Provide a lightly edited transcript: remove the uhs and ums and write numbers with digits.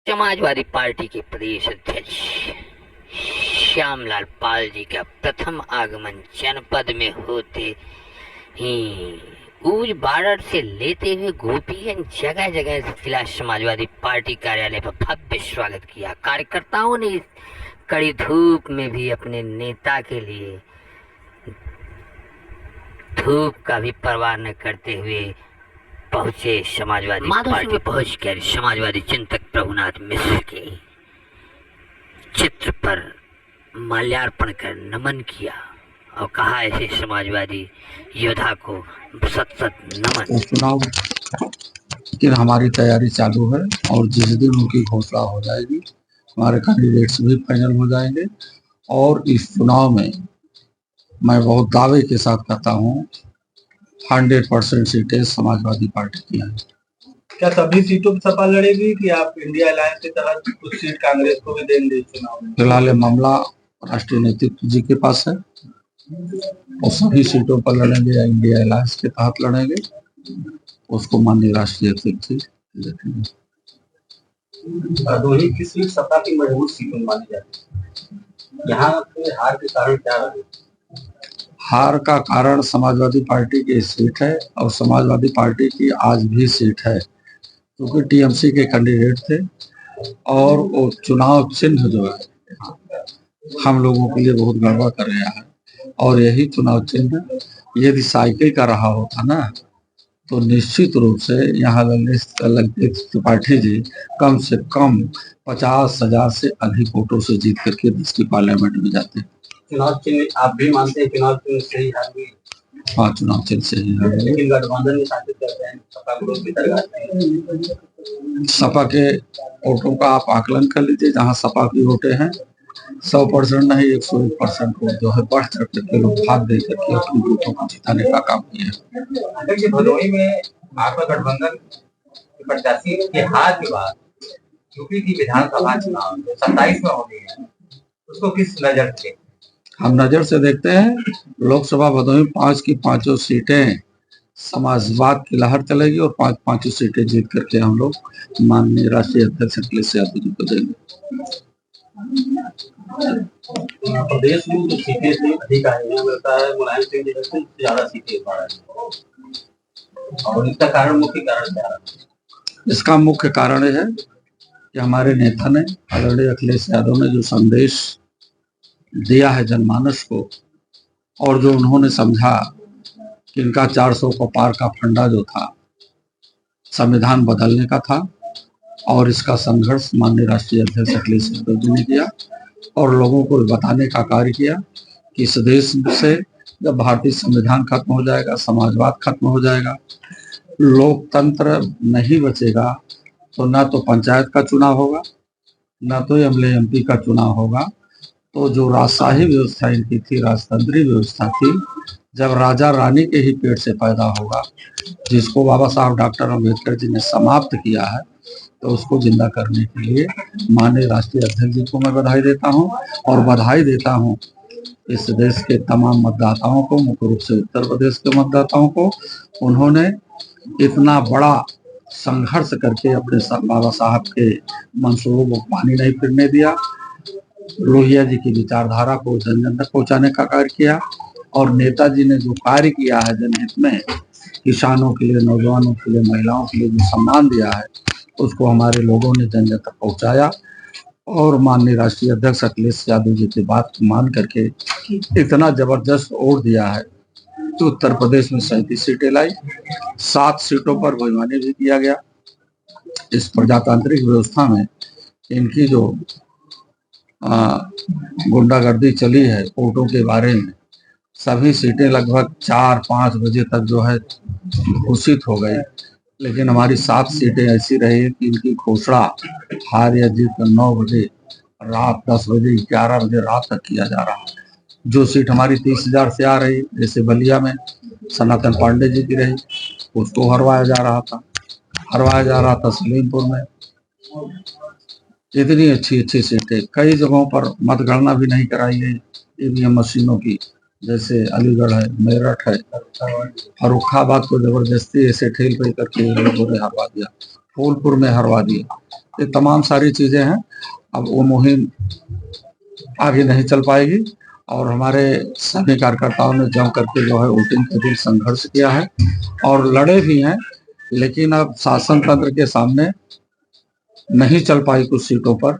Samajwadi party के प्रदेश अध्यक्ष श्यामलाल पाल जी का प्रथम आगमन जनपद में होते ही ऊज बारड से लेते हुए गोपीगंज जगह जगह जिला समाजवादी पार्टी कार्यालय पर भव्य स्वागत किया। कार्यकर्ताओं ने इस कड़ी धूप में भी अपने नेता के लिए धूप का भी परवाह न करते हुए पहुंचे समाजवादी पार्टी में पहुंचकर समाजवादी चिंतक प्रभुनाथ मिश्र के चित्र पर माल्यार्पण कर नमन किया और कहा ऐसे समाजवादी योद्धा को सत सत नमन। चुनाव की हमारी तैयारी चालू है और जिस दिन उनकी घोषणा हो जाएगी हमारे कैंडिडेट्स भी फाइनल हो जाएंगे और इस चुनाव में मैं बहुत दावे के साथ कहता हूँ 100% सीटें समाजवादी पार्टी की हैं। क्या सभी सीटों पर सपा लड़ेगी कि आप इंडिया अलायंस के तहत कुछ सीट कांग्रेस को भी देंगे चुनाव में? फिलहाल ये मामला राष्ट्रीय नेतृत्व जी के पास है और सभी सीटों पर लड़ेंगे या इंडिया अलायंस के तहत लड़ेंगे उसको माननीय राष्ट्रीय अध्यक्ष जी देखेंगे। भदोही की सीट सपा की मजबूत सीट मानी जाती है, यहाँ हार के कारण क्या रहे? हार का कारण समाजवादी पार्टी की सीट है और समाजवादी पार्टी की आज भी सीट है क्योंकि टीएमसी के कैंडिडेट थे और वो चुनाव चिन्ह जो है हम लोगों के लिए बहुत गड़बड़ कर गया है और यही चुनाव चिन्ह यदि साइकिल का रहा होता ना तो निश्चित रूप से यहाँ त्रिपाठी जी कम से कम 50,000 से अधिक वोटों से जीत करके देश की पार्लियामेंट में जाते। चुनाव चिन्ह आप भी मानते हैं चुनाव चिन्ह से ही हार हुई? हाँ, चुनाव चिन्ह से ही हार। लेकिन गठबंधन में शासित करते हैं सपा को भी तरह सपा के वोटों का आप आकलन कर लीजिए, जहाँ सपा की वोटें हैं 100% नहीं 101% वोट जो है बढ़ चढ़ करके लोग भाग दे करके अपनी वोटों को जिताने का काम किया। भदोही में आपका गठबंधन के प्रत्याशी के हार के बाद यूपी की विधानसभा चुनाव 27 में होनी है, उसको किस नजर से? हम नजर से देखते हैं लोकसभा भदोही 5 की 5 सीटें समाजवाद की लहर चलेगी और 5 सीटें जीत करके हम लोग माननीय राष्ट्रीय अध्यक्ष अखिलेश यादव जी को देंगे। प्रदेश में जो सीटें अधिक आई हैं लगता है मुलायम सिंह जी से ज्यादा सीटें और इसका कारण मुख्य कारण क्या है? इसका मुख्य कारण है कि हमारे नेता ने आदरणीय अखिलेश यादव ने जो संदेश दिया है जनमानस को और जो उन्होंने समझा कि इनका 400 को पार का फंडा जो था संविधान बदलने का था और इसका संघर्ष माननीय राष्ट्रीय अध्यक्ष अखिलेश यादव जी ने किया और लोगों को बताने का कार्य किया कि इस देश से जब भारतीय संविधान खत्म हो जाएगा, समाजवाद खत्म हो जाएगा, लोकतंत्र नहीं बचेगा तो ना तो पंचायत का चुनाव होगा ना तो एमएलए एमपी का चुनाव होगा। तो जो राजशाही व्यवस्था इनकी थी, राजतंत्री व्यवस्था थी, जब राजा रानी के ही पेट से पैदा होगा जिसको बाबा साहब डॉक्टर अम्बेडकर जी ने समाप्त किया है तो उसको जिंदा करने के लिए माननीय राष्ट्रीय अध्यक्ष जी को मैं बधाई देता हूं और बधाई देता हूं इस देश के तमाम मतदाताओं को, मुख्य रूप से उत्तर प्रदेश के मतदाताओं को। उन्होंने इतना बड़ा संघर्ष करके अपने बाबा साहब के मंसूबों को पानी नहीं फिरने दिया, लोहिया जी की विचारधारा को जन जन तक पहुंचाने का कार्य किया और नेताजी ने जो कार्य किया है जनहित में, किसानों के लिए, नौजवानों के लिए, महिलाओं के लिए जो सम्मान दिया है उसको हमारे लोगों ने जन जन तक पहुंचाया और माननीय राष्ट्रीय अध्यक्ष अखिलेश यादव जी की बात को मान करके इतना जबरदस्त वोट दिया है तो उत्तर प्रदेश में 37 सीटें लाई, 7 सीटों पर बेईमानी भी किया गया। इस प्रजातांत्रिक व्यवस्था में इनकी जो गुंडागर्दी चली है वोटों के बारे में, सभी सीटें लगभग 4-5 बजे तक जो है घोषित हो गई, लेकिन हमारी 7 सीटें ऐसी रही कि इनकी घोषणा हार या जीत 9 बजे रात, 10 बजे, 11 बजे रात तक किया जा रहा है। जो सीट हमारी 30,000 से आ रही, जैसे बलिया में सनातन पांडे जी की रही, उसको हरवाया जा रहा था सलीमपुर में। इतनी अच्छी सीटें, कई जगहों पर मतगणना भी नहीं कराई गई ईवीएम मशीनों की, जैसे अलीगढ़ है, मेरठ है, फर्रुखाबाद को जबरदस्ती ऐसे ठेल पे करके लोगों ने हरवा दिया, फूलपुर में हरवा दिया। ये तमाम सारी चीजें हैं। अब वो मुहिम आगे नहीं चल पाएगी और हमारे सभी कार्यकर्ताओं ने जम करके जो है वोटिंग के दिन संघर्ष किया है और लड़े भी हैं, लेकिन अब शासन तंत्र के सामने नहीं चल पाई कुछ सीटों पर।